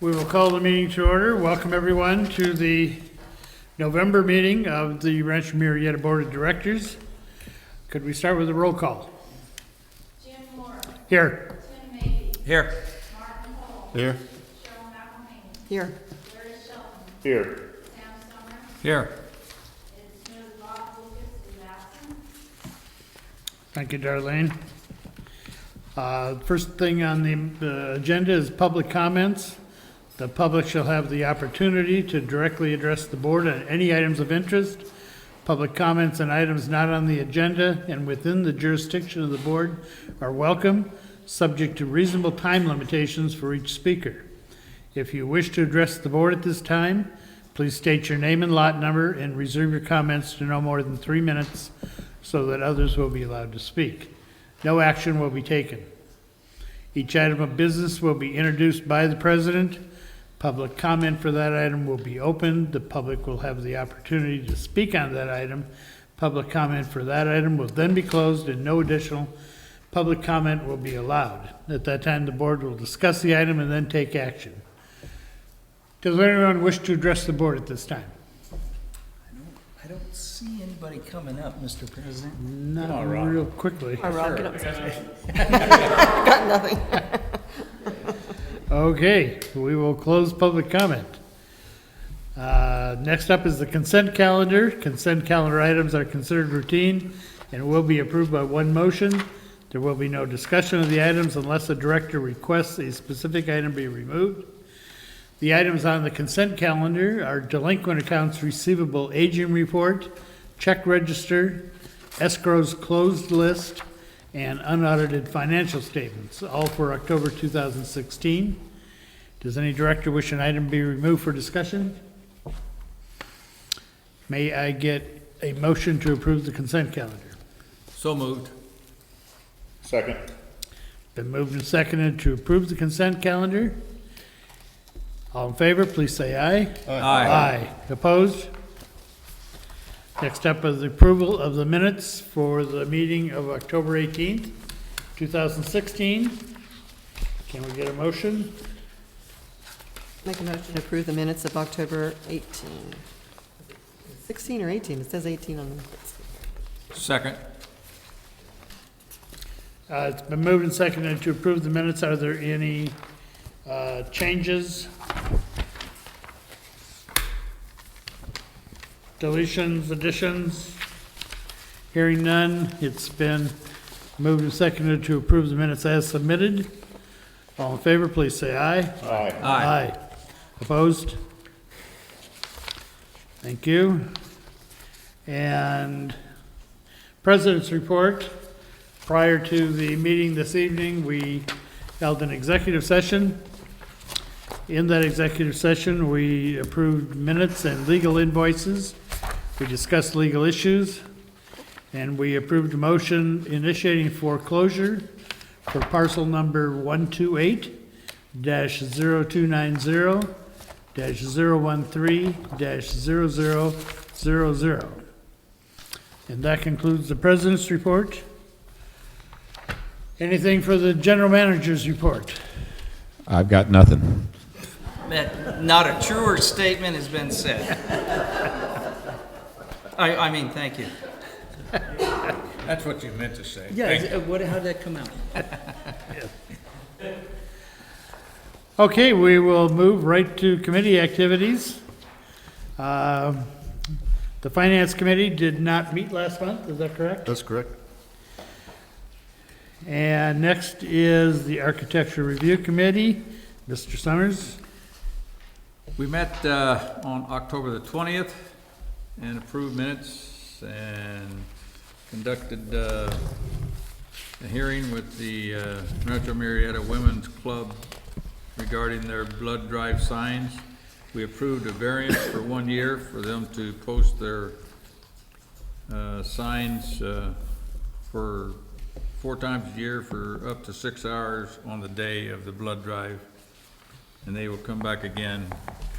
We will call the meeting to order. Welcome everyone to the November meeting of the Rancho Murieta Board of Directors. Could we start with a roll call? Jim Moore. Here. Tim Maybe. Here. Martin Hall. Here. Cheryl McElhaney. Here. Larry Shelton. Here. Sam Summer. Here. It's Ms. Bob Lucas is absent. Thank you, Darlene. First thing on the agenda is public comments. The public shall have the opportunity to directly address the board on any items of interest. Public comments on items not on the agenda and within the jurisdiction of the board are welcome, subject to reasonable time limitations for each speaker. If you wish to address the board at this time, please state your name and lot number and reserve your comments to no more than 3 minutes so that others will be allowed to speak. No action will be taken. Each item of business will be introduced by the president. Public comment for that item will be opened. The public will have the opportunity to speak on that item. Public comment for that item will then be closed and no additional public comment will be allowed. At that time, the board will discuss the item and then take action. Does anyone wish to address the board at this time? I don't see anybody coming up, Mr. President. Not real quickly. All right, get up. Got nothing. Okay, we will close public comment. Next up is the consent calendar. Consent calendar items are considered routine and will be approved by one motion. There will be no discussion of the items unless the director requests a specific item be removed. The items on the consent calendar are delinquent accounts receivable aging report, check register, escrow's closed list, and unaudited financial statements, all for October 2016. Does any director wish an item be removed for discussion? May I get a motion to approve the consent calendar? So moved. Second. Been moved and seconded to approve the consent calendar. All in favor, please say aye. Aye. Opposed? Next up is the approval of the minutes for the meeting of October 18th, 2016. Can we get a motion? Make a motion to approve the minutes of October 18. 16 or 18? It says 18 on the... Second. It's been moved and seconded to approve the minutes. Are there any changes? Deletions, additions? Hearing none, it's been moved and seconded to approve the minutes as submitted. All in favor, please say aye. Aye. Aye. Opposed? Thank you. And President's report. Prior to the meeting this evening, we held an executive session. In that executive session, we approved minutes and legal invoices. We discussed legal issues, and we approved a motion initiating foreclosure for parcel number 128-029-013-0000. And that concludes the president's report. Anything for the general manager's report? I've got nothing. Not a truer statement has been said. I mean, thank you. That's what you meant to say. Yeah, how'd that come out? Okay, we will move right to committee activities. The Finance Committee did not meet last month, is that correct? That's correct. And next is the Architecture Review Committee. Mr. Summers? We met on October the 20th and approved minutes and conducted a hearing with the Rancho Murieta Women's Club regarding their blood drive signs. We approved a variance for 1 year for them to post their signs for 4 times a year for up to 6 hours on the day of the blood drive. And they will come back again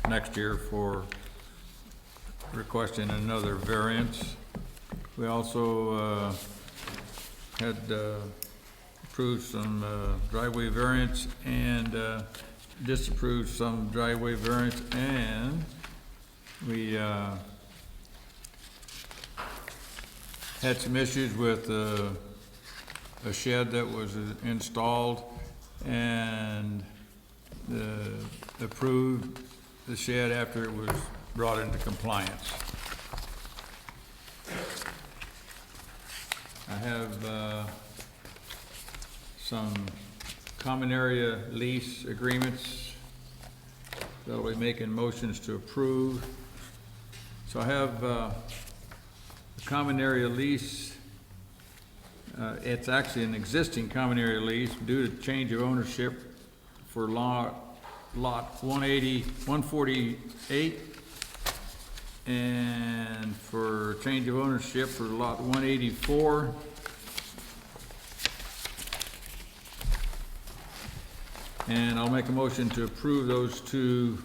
next year for requesting another variance. We also had approved some driveway variance and disapproved some driveway variance, and we had some issues with a shed that was installed, and approved the shed after it was brought into compliance. I have some common area lease agreements that I'll be making motions to approve. So I have a common area lease. It's actually an existing common area lease due to change of ownership for lot 148, and for change of ownership for lot 184. And I'll make a motion to approve those two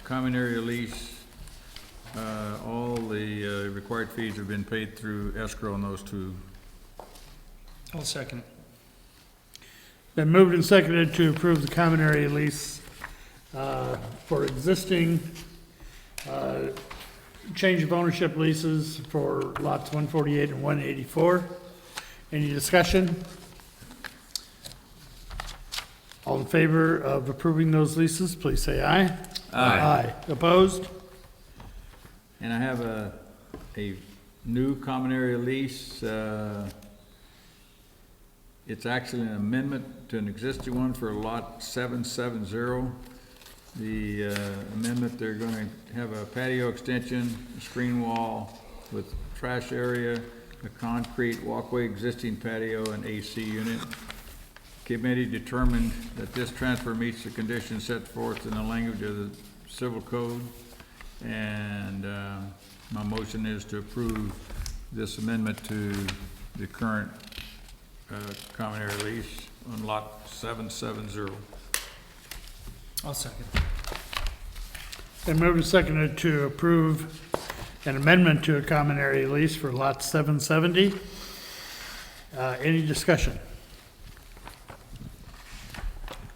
common area lease. All the required fees have been paid through escrow on those two. I'll second it. Been moved and seconded to approve the common area lease for existing change of ownership leases for lots 148 and 184. Any discussion? All in favor of approving those leases, please say aye. Aye. Opposed? And I have a new common area lease. It's actually an amendment to an existing one for lot 770. The amendment, they're going to have a patio extension, a screen wall with trash area, a concrete walkway, existing patio, and AC unit. Committee determined that this transfer meets the conditions set forth in the language of the civil code, and my motion is to approve this amendment to the current common area lease on lot 770. I'll second. Been moved and seconded to approve an amendment to a common area lease for lot 770. Any discussion?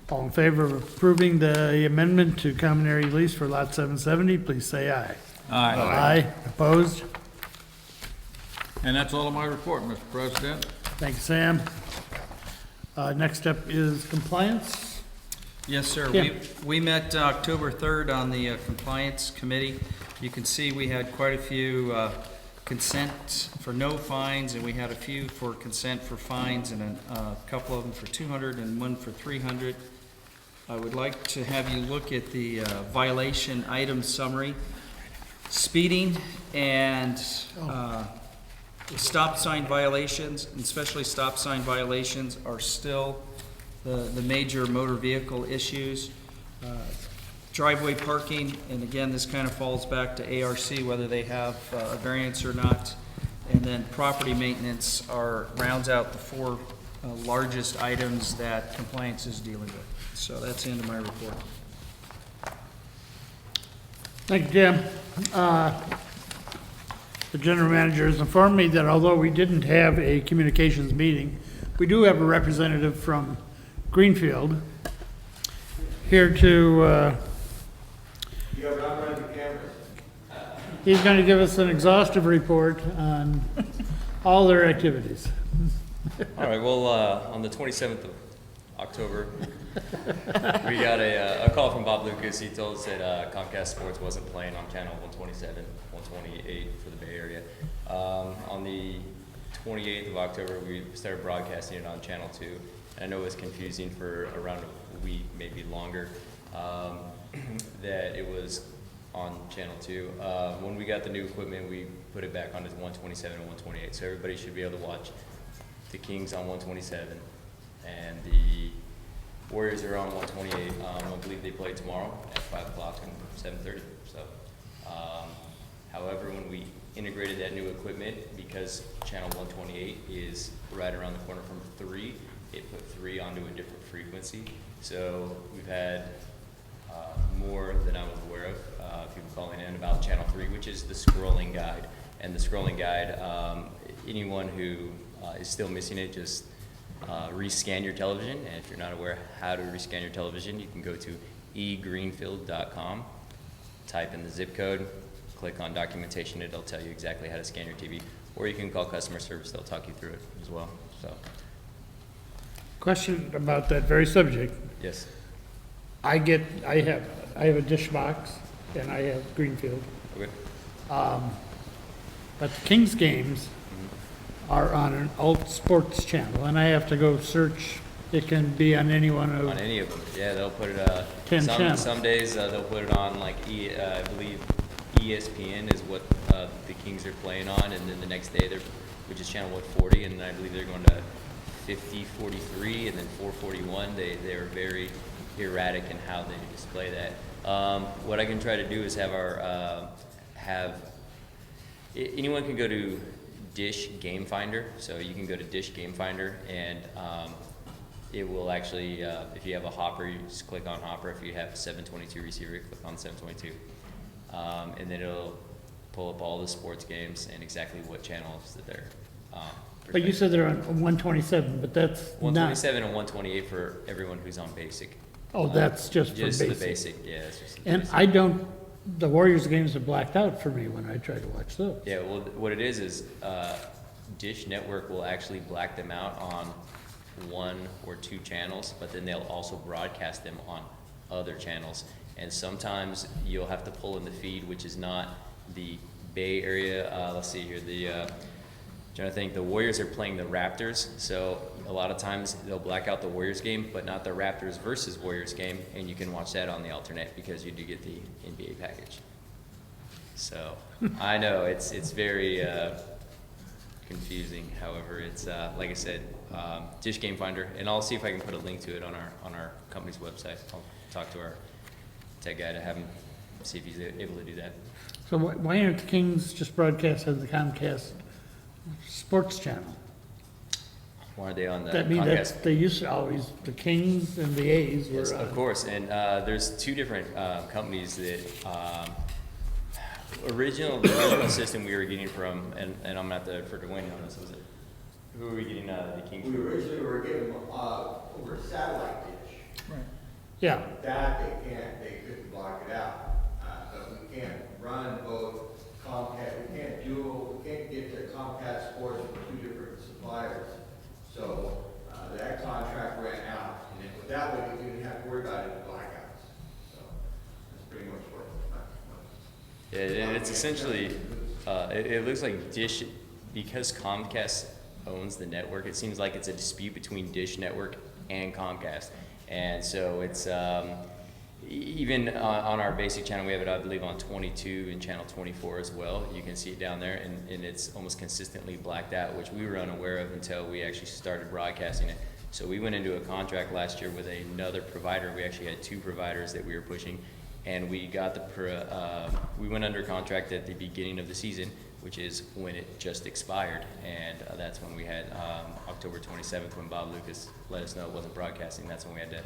All in favor of approving the amendment to common area lease for lot 770, please say aye. Aye. Aye. Opposed? And that's all of my report, Mr. President. Thank you, Sam. Next up is compliance. Yes, sir. Kim. We met October 3rd on the Compliance Committee. You can see we had quite a few consent for no fines, and we had a few for consent for fines, and a couple of them for 200 and one for 300. I would like to have you look at the violation item summary. Speeding and stop sign violations, and especially stop sign violations, are still the major motor vehicle issues. Driveway parking, and again, this kind of falls back to ARC, whether they have a variance or not. And then property maintenance rounds out the four largest items that compliance is dealing with. So that's the end of my report. Thank you, Jim. The general manager has informed me that although we didn't have a communications meeting, we do have a representative from Greenfield here to, he's going to give us an exhaustive report on all their activities. All right, well, on the 27th of October, we got a call from Bob Lucas. He told us that Comcast Sports wasn't playing on channel 127, 128 for the Bay Area. On the 28th of October, we started broadcasting it on channel 2. And I know it was confusing for around a week, maybe longer, that it was on channel 2. When we got the new equipment, we put it back onto 127 and 128. So everybody should be able to watch the Kings on 127 and the Warriors are on 128. I believe they play tomorrow at 5 o'clock and 7:30. So, however, when we integrated that new equipment, because channel 128 is right around the corner from 3, it put 3 onto a different frequency. So we've had more than I was aware of people calling in about channel 3, which is the scrolling guide. And the scrolling guide, anyone who is still missing it, just rescan your television. And if you're not aware how to rescan your television, you can go to RMA-Greenfield.com. Type in the zip code, click on documentation, it'll tell you exactly how to scan your TV. Or you can call customer service, they'll talk you through it as well, so, Question about that very subject. yes. I have a dish box and I have Greenfield. Okay. But the Kings games are on an alt sports channel and I have to go search. It can be on any one On of, any of them, yeah, they'll put it, 10 channels. some days, they'll put it on like I believe ESPN is what, the Kings are playing on, and then the next day which is channel 140, and I believe they're going to 50-43 and then 441. They're very erratic in how they display that. What I can try to do is have anyone can go to Dish Game Finder, so you can go to Dish Game Finder, and it will actually, if you have a hopper, you just click on hopper. If you have a 722 receiver, click on 722. And then it'll pull up all the sports games and exactly what channels that they're. but you said they're on 127, but that's not. 127 and 128 for everyone who's on basic. Oh, that's just for Just the basic. basic, yeah, it's just the And basic. the Warriors games are blacked out for me when I try to watch those. Yeah, well, what it is Dish Network will actually black them out on 1 or 2 channels, but then they'll also broadcast them on other channels. And sometimes you'll have to pull in the feed, which is not the Bay Area. Let's see here. Trying to think, the Warriors are playing the Raptors, so a lot of times they'll black out the Warriors game, but not the Raptors versus Warriors game, and you can watch that on the alternate because you do get the NBA package. So I know it's very confusing. However, it's like I said, Dish Game Finder, and I'll see if I can put a link to it on our company's website. I'll talk to our tech guy to have him see if he's able to do that. So why aren't the Kings just broadcast on the Comcast sports channel? Why are they on the That means Comcast? that they used to always, the Kings and the A's Yes, were of on. course, and there's 2 different companies that the original system we were getting from, and I'm gonna have to refer to Wayne on this. Was it? Who were we getting the Kings We from? originally were getting over satellite dish. Yeah, That they couldn't block it out. But we can't run both Comcast, we can't get the Comcast sports from 2 different suppliers. So that contract ran out, and that way we didn't have to worry about any blackouts. So that's pretty much what. Yeah, and it's essentially, it looks like Dish, because Comcast owns the network, it seems like it's a dispute between Dish Network and Comcast. And so it's, even on our basic channel, we have it, I believe, on 22 and channel 24 as well. You can see it down there, and it's almost consistently blacked out, which we were unaware of until we actually started broadcasting it. So we went into a contract last year with another provider. We actually had 2 providers that we were pushing, and we got we went under contract at the beginning of the season, which is when it just expired, and that's when we had October 27th, when Bob Lucas let us know it wasn't broadcasting. That's when we had to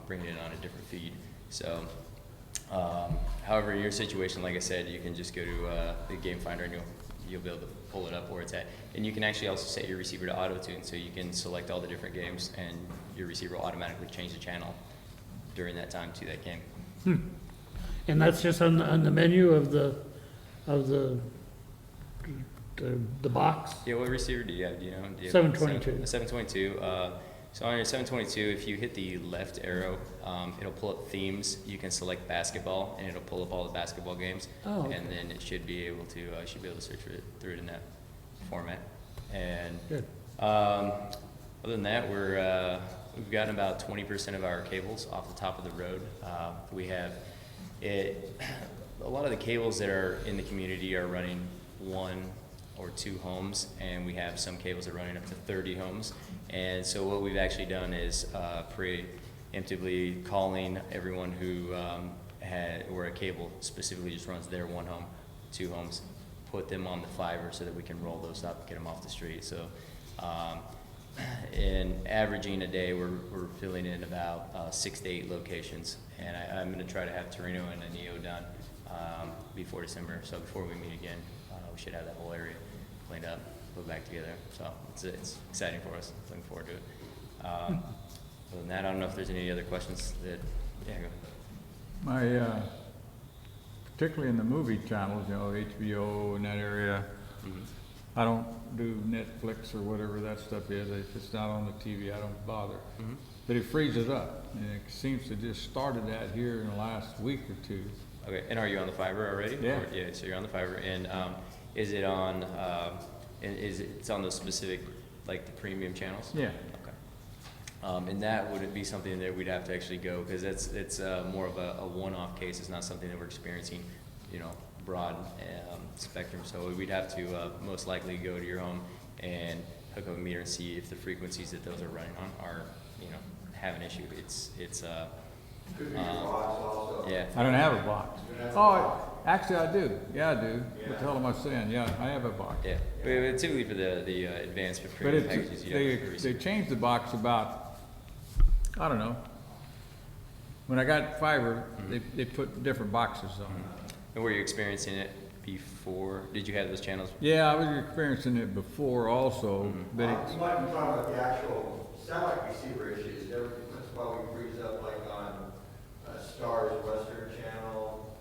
bring it in on a different feed. So, however, in your situation, like I said, you can just go to the Game Finder and you'll be able to pull it up where it's at. And you can actually also set your receiver to auto tune, so you can select all the different games, and your receiver will automatically change the channel during that time to that game. and that's just on the menu of the box. Yeah, what receiver do you have? Do you know? Do you have 722. A 722. So on your 722, if you hit the left arrow, it'll pull up themes. You can select basketball, and it'll pull up all the basketball games. Oh, okay. And then it should be able to search through it in that format. And Good. other than that, we've gotten about 20% of our cables off the top of the road. We have it. A lot of the cables that are in the community are running 1 or 2 homes, and we have some cables that are running up to 30 homes. And so what we've actually done is preemptively calling everyone who where a cable specifically just runs their 1 home, 2 homes, put them on the fiber so that we can roll those up, get them off the street. So in averaging a day, we're filling in about 6 to 8 locations, and I'm going to try to have Torino and a Neo done before December. So before we meet again, we should have that whole area cleaned up, put back together. So it's exciting for us. Looking forward to it. Other than that, I don't know if there's any other questions that. Yeah, go. My, particularly in the movie channels, you know, HBO and that area, I don't do Netflix or whatever that stuff is. If it's not on the TV, I don't bother. But it freezes up, and it seems to just started that here in the last week or two. Okay, and are you on the fiber already? Yeah. Yeah, so you're on the fiber, and is it on, it's on those specific, like the premium channels? Yeah. Okay. And that would be something that we'd have to actually go, because it's more of a one-off case. It's not something that we're experiencing, you know, broad spectrum. So we'd have to most likely go to your home and hook up a meter and see if the frequencies that those are running on are, you know, have an issue. Could be your box also. Yeah. I don't have a box. Oh, actually I do. Yeah, I do. What the hell am I saying? Yeah, I have a box. Yeah, but typically for the advanced But premium packages, it's, you have to they receive. changed the box about, I don't know. When I got fiber, they put different boxes on it. And were you experiencing it before? Did you have those channels? Yeah, I was experiencing it before also, but You it's, might be talking about the actual satellite receiver issues. That's why we freeze up like on Star's Western Channel.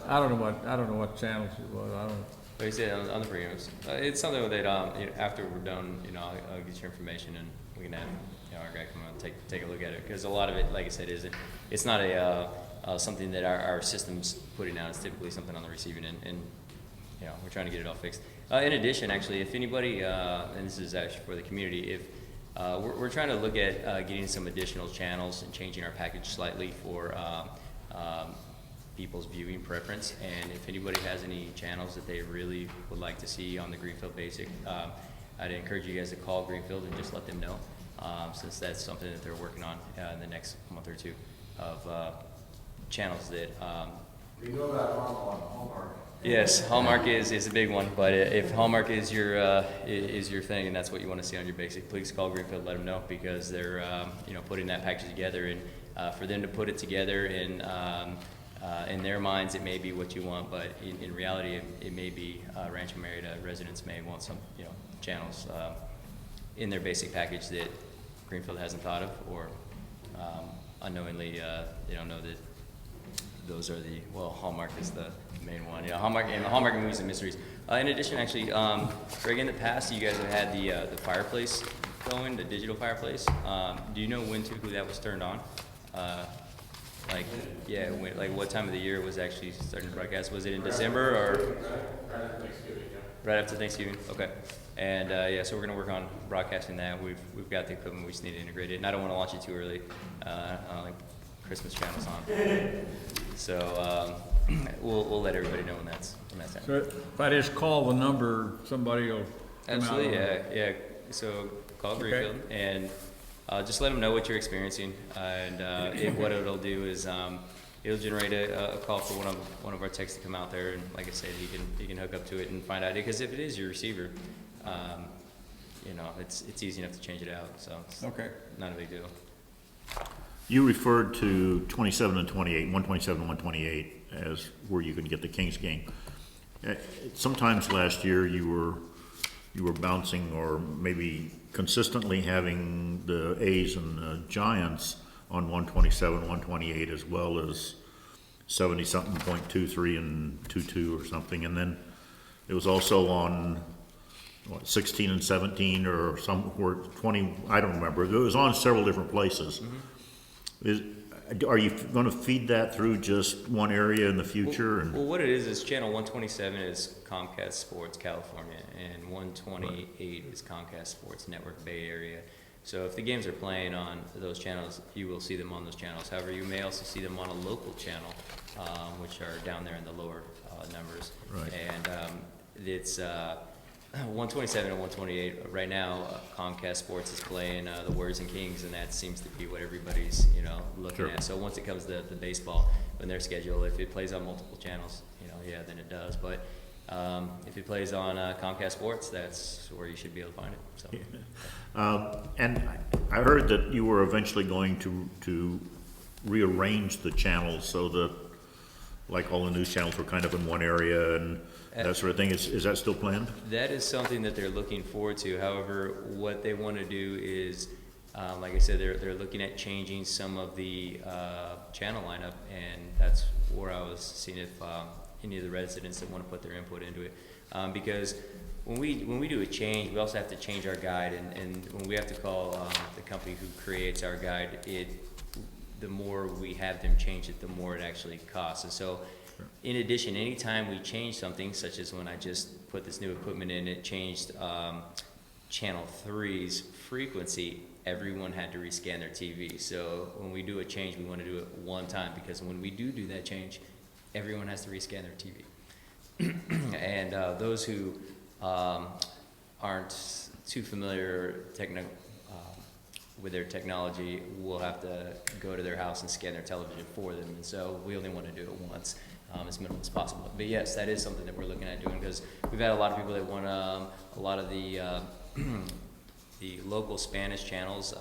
I don't know what channels it was. I don't. Like I said, on the premiums, it's something that you know, after we're done, you know, I'll get your information and we can have, you know, our guy come out and take a look at it, because a lot of it, like I said, it's not something that our system's putting out. It's typically something on the receiving end, and you know, we're trying to get it all fixed. In addition, actually, if anybody, and this is actually for the community, if we're trying to look at getting some additional channels and changing our package slightly for people's viewing preference. And if anybody has any channels that they really would like to see on the Greenfield Basic, I'd encourage you guys to call Greenfield and just let them know, since that's something that they're working on in the next month or two of channels that. We know that on Hallmark. Yes, Hallmark is a big one, but if Hallmark is your thing and that's what you want to see on your basic, please call Greenfield, let them know, because they're you know, putting that package together, and for them to put it together in their minds it may be what you want, but in reality it may be Rancho Murieta residents may want some, you know, channels in their basic package that Greenfield hasn't thought of, or unknowingly they don't know that those are Hallmark is the main one. You know, Hallmark movies and mysteries. In addition, actually, Greg, in the past, you guys have had the fireplace going, the digital fireplace. Do you know when typically that was turned on? Like, yeah, like what time of the year was actually starting to broadcast? Was it in December or? Right after Thanksgiving, yeah. Right after Thanksgiving. Okay. And yeah, so we're gonna work on broadcasting that. We've got the equipment. We just need to integrate it, and I don't want to launch it too early. I don't like Christmas channels on. So we'll let everybody know when that's happening. So if I just call the number, somebody will come out. Absolutely, yeah. So call Greenfield and just let them know what you're experiencing, and what it'll do is it'll generate a call for one of our techs to come out there, and like I said, he can hook up to it and find out, because if it is your receiver, you know, it's easy enough to change it out, so it's Okay. not a big deal. You referred to 27 and 28, 127 and 128 as where you can get the Kings game. Sometimes last year you were bouncing, or maybe consistently having the A's and the Giants on 127, 128, as well as 70-something, .23 and 22 or something. And then it was also on 16 and 17 or somewhere 20, I don't remember. It was on several different places. Are you going to feed that through just one area in the future? Well, what it is channel 127 is Comcast Sports California, and 128 is Comcast Sports Network Bay Area. So if the games are playing on those channels, you will see them on those channels. However, you may also see them on a local channel, which are down there in the lower numbers. Right. And it's 127 and 128 right now. Comcast Sports is playing the Warriors and Kings, and that seems to be what everybody's, you know, looking Sure. at. So once it comes to the baseball, when their schedule, if it plays on multiple channels, you know, yeah, then it does. But if it plays on Comcast Sports, that's where you should be able to find it. So. And I heard that you were eventually going to rearrange the channels so that, like, all the news channels were kind of in one area and that sort of thing. Is that still planned? That is something that they're looking forward to. However, what they want to do is Like I said, they're looking at changing some of the channel lineup, and that's where I was seeing if any of the residents that want to put their input into it. Because when we do a change, we also have to change our guide, and when we have to call the company who creates our guide, the more we have them change it, the more it actually costs. And so, in addition, anytime we change something, such as when I just put this new equipment in, it changed Channel 3's frequency, everyone had to rescan their TV. So when we do a change, we want to do it one time, because when we do that change, everyone has to rescan their TV. And those who aren't too familiar with their technology will have to go to their house and scan their television for them. And so we only want to do it once, as minimal as possible. But yes, that is something that we're looking at doing, because we've had a lot of people that want a lot of the the local Spanish channels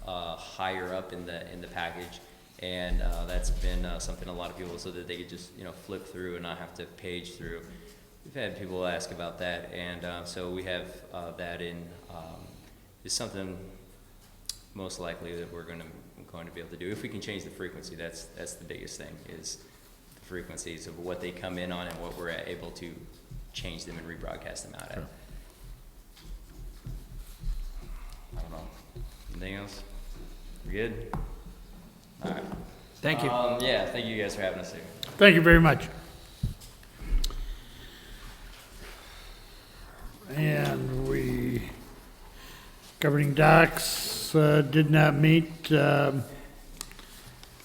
higher up in the package, and that's been something a lot of people, so that they could just flip through and not have to page through. We've had people ask about that, and so we have that in. Is something most likely that we're going to be able to do if we can change the frequency. That's the biggest thing, is the frequencies of what they come in on and what we're able to change them and rebroadcast them out at. Sure. I don't know. Anything else? We good? All right. Thank you. Yeah, thank you guys for having us here. Thank you very much. And we, governing docks, did not meet.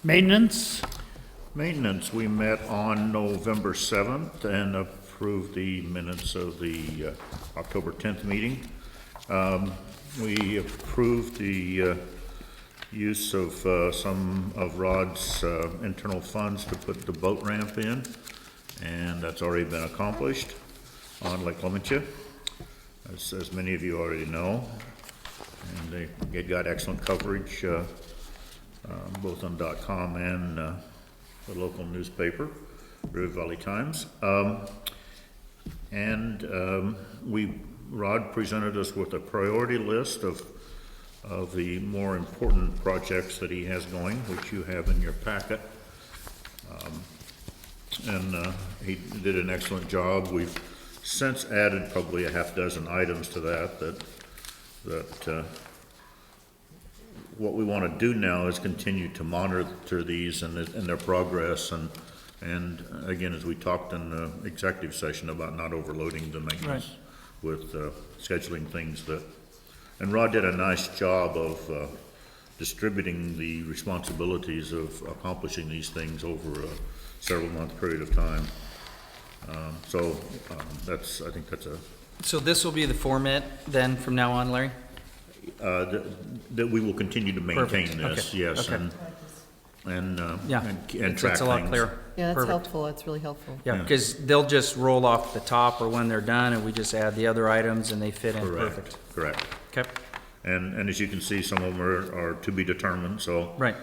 Maintenance, Maintenance, we met on November 7th and approved the minutes of the October 10th meeting. We approved the use of some of Rod's internal funds to put the boat ramp in, and that's already been accomplished on Lake Clementia, as many of you already know. And it got excellent coverage both on .com and the local newspaper, River Valley Times. Rod presented us with a priority list of the more important projects that he has going, which you have in your packet. He did an excellent job. We've since added probably a half dozen items to that what we want to do now is continue to monitor these and their progress, and again, as we talked in the executive session about not overloading the maintenance with scheduling things and Rod did a nice job of distributing the responsibilities of accomplishing these things over a several month period of time. I think that's a. So this will be the format then from now on, Larry? That we will continue to maintain Perfect. this, Okay. yes, Okay. and It's track a lot things. clearer. Yeah, that's Perfect. helpful, that's really helpful. Yeah, because they'll just roll off the top or when they're done, and we just add the other items and they fit in perfect. Correct. Okay, And as you can see, some of them are to be determined, so. right.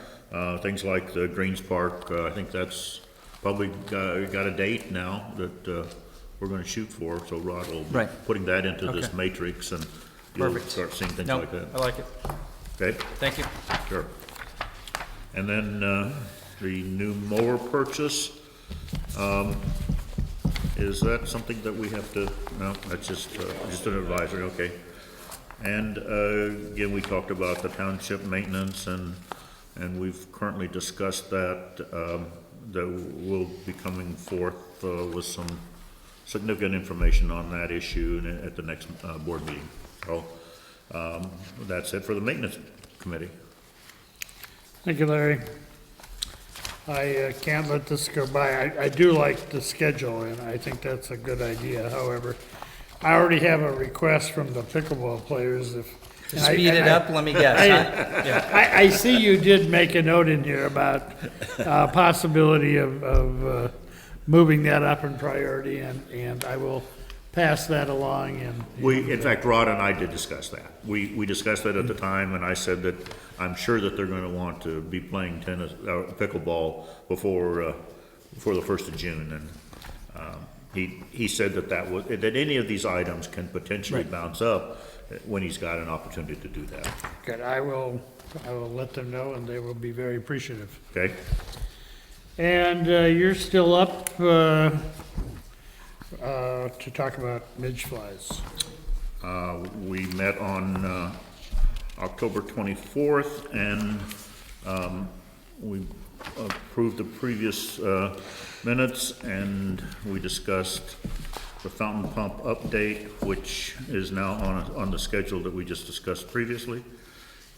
Things like the Greens Park, I think that's probably got a date now that we're gonna shoot for, so Rod will be Right. putting that into this Okay. matrix, and you'll Perfect. start seeing things No, like that. I like it. Okay, Thank you. sure. And then the new mower purchase, is that something that we have to, no, that's just an advisory, okay. And again, we talked about the township maintenance, and we've currently discussed that we'll be coming forth with some significant information on that issue at the next board meeting. So that's it for the maintenance committee. thank you, Larry. I can't let this go by. I do like the schedule, and I think that's a good idea. However, I already have a request from the pickleball players if. To and I- speed it and I- up, let me guess, huh? Yeah. I see you did make a note in here about possibility of moving that up in priority, and I will pass that along. In fact, Rod and I did discuss that. We discussed that at the time, and I said that I'm sure that they're going to want to be playing pickleball before the 1st of June, and he said that any of these items can potentially Right. bounce up when he's got an opportunity to do that, Good, I will let them know, and they will be very appreciative. okay? And you're still up to talk about midge flies. We met on October 24th, and we approved the previous minutes, and we discussed the fountain pump update, which is now on the schedule that we just discussed previously,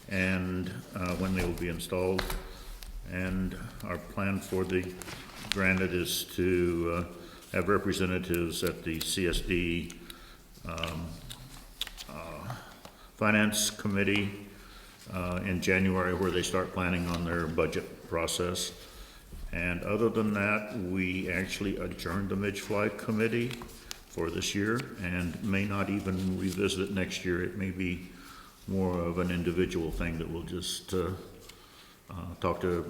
and when they will be installed. And our plan for the granted is to have representatives at the CSD Finance Committee in January, where they start planning on their budget process. And other than that, we actually adjourned the Midge Fly Committee for this year and may not even revisit it next year. It may be more of an individual thing that we'll just talk to,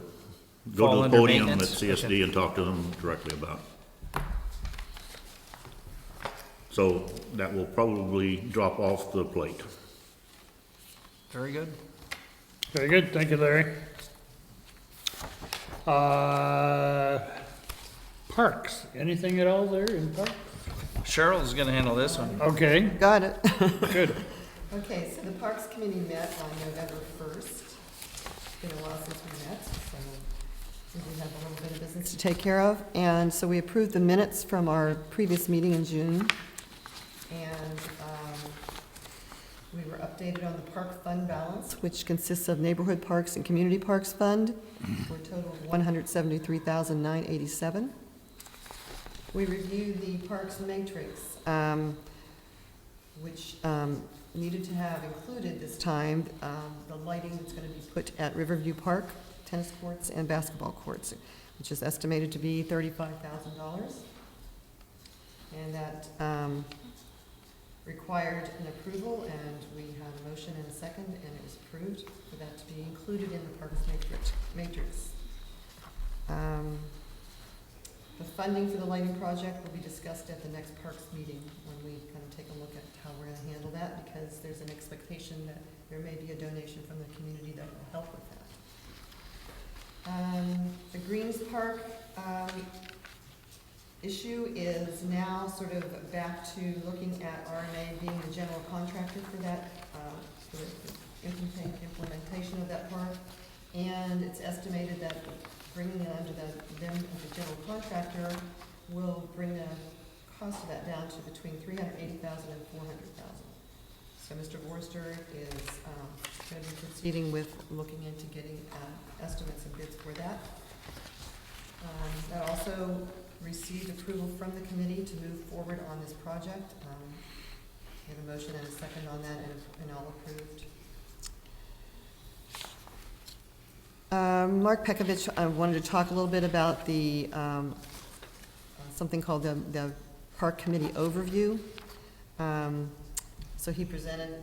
go Fall to the under podium at maintenance? CSD and talk to them directly about. So that will probably drop off the plate. Very good. Very good, thank you, Larry. Parks, anything at all there in parks? Cheryl's gonna handle this one. Okay, Got it. good. Okay, so the Parks Committee met on November 1st. It's been a while since we met, so we do have a little bit of business to take care of. And so we approved the minutes from our previous meeting in June. And we were updated on the park fund balance, which consists of neighborhood parks and community parks fund, for a total of $173,987. We reviewed the parks matrix, which needed to have included this time the lighting that's going to be put at Riverview Park, tennis courts and basketball courts, which is estimated to be $35,000. And that required an approval, and we had a motion and a second, and it was approved for that to be included in the parks matrix. The funding for the lighting project will be discussed at the next parks meeting, when we kind of take a look at how we're going to handle that, because there's an expectation that there may be a donation from the community that will help with that. The Greens Park issue is now sort of back to looking at RMA being the general contractor for that, for the implementation of that park. And it's estimated that bringing it under them as a general contractor will bring the cost of that down to between $380,000 and $400,000. So Mr. Forster is going to be proceeding with looking into getting estimates and bids for that. That also received approval from the committee to move forward on this project. We have a motion and a second on that, and all approved. Mark Pekovich wanted to talk a little bit about the something called the Park Committee Overview. So he presented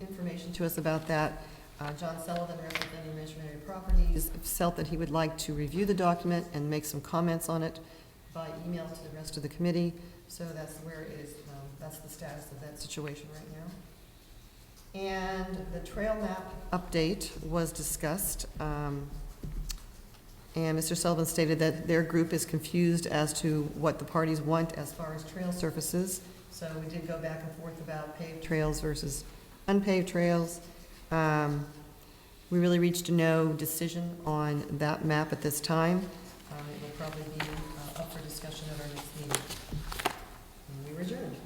information to us about that. John Sullivan, representing Missionary Properties, felt that he would like to review the document and make some comments on it by email to the rest of the committee. So that's where it is, that's the status of that situation right now. And the trail map update was discussed. And Mr. Sullivan stated that their group is confused as to what the parties want as far as trail surfaces. So we did go back and forth about paved trails versus unpaved trails. We really reached no decision on that map at this time. It will probably be up for discussion at our next meeting. And we were adjourned.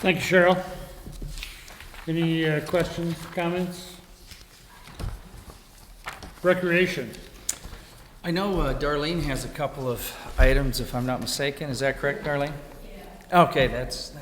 Thank you, Cheryl. Any questions, comments? Recreation. I know Darlene has a couple of items, if I'm not mistaken. Is that correct, Darlene? Yeah. Okay, that's good.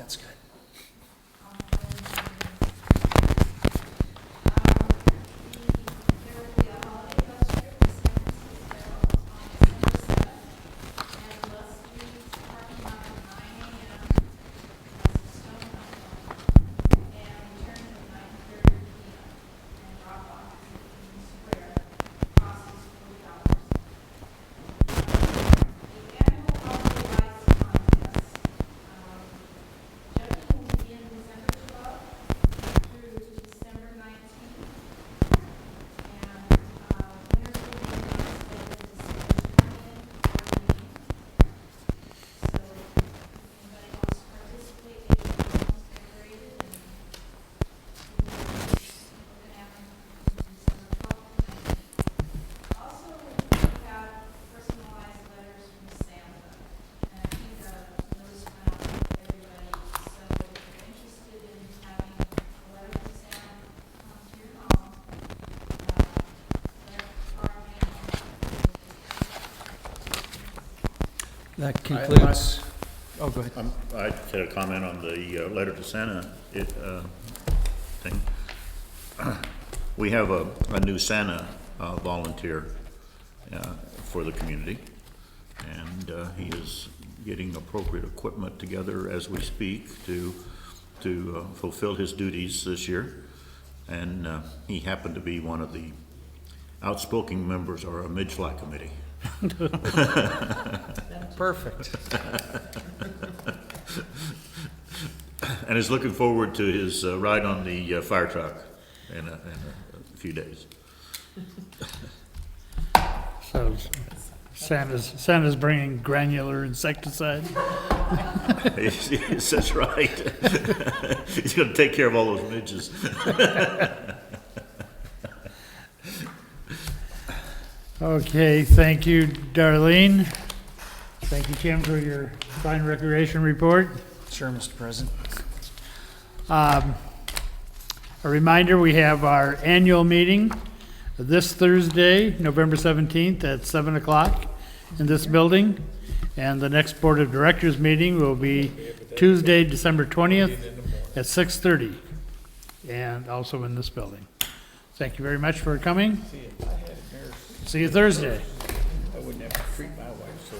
That concludes, oh, go ahead. I had a comment on the letter to Santa thing. We have a new Santa volunteer for the community, and he is getting appropriate equipment together as we speak to fulfill his duties this year. And he happened to be one of the outspoken members of our mid-flight committee. Perfect. And is looking forward to his ride on the fire truck in a few days. So Santa's bringing granular insecticide. Yes, that's right. He's gonna take care of all those midges. Okay, thank you, Darlene. Thank you, Kim, for your fine recreation report. Sure, Mr. President. A reminder, we have our annual meeting this Thursday, November 17th at 7 o'clock in this building. And the next Board of Directors meeting will be Tuesday, December 20th at 6:30, and also in this building. Thank you very much for coming. See you Thursday. I wouldn't have to treat my wife so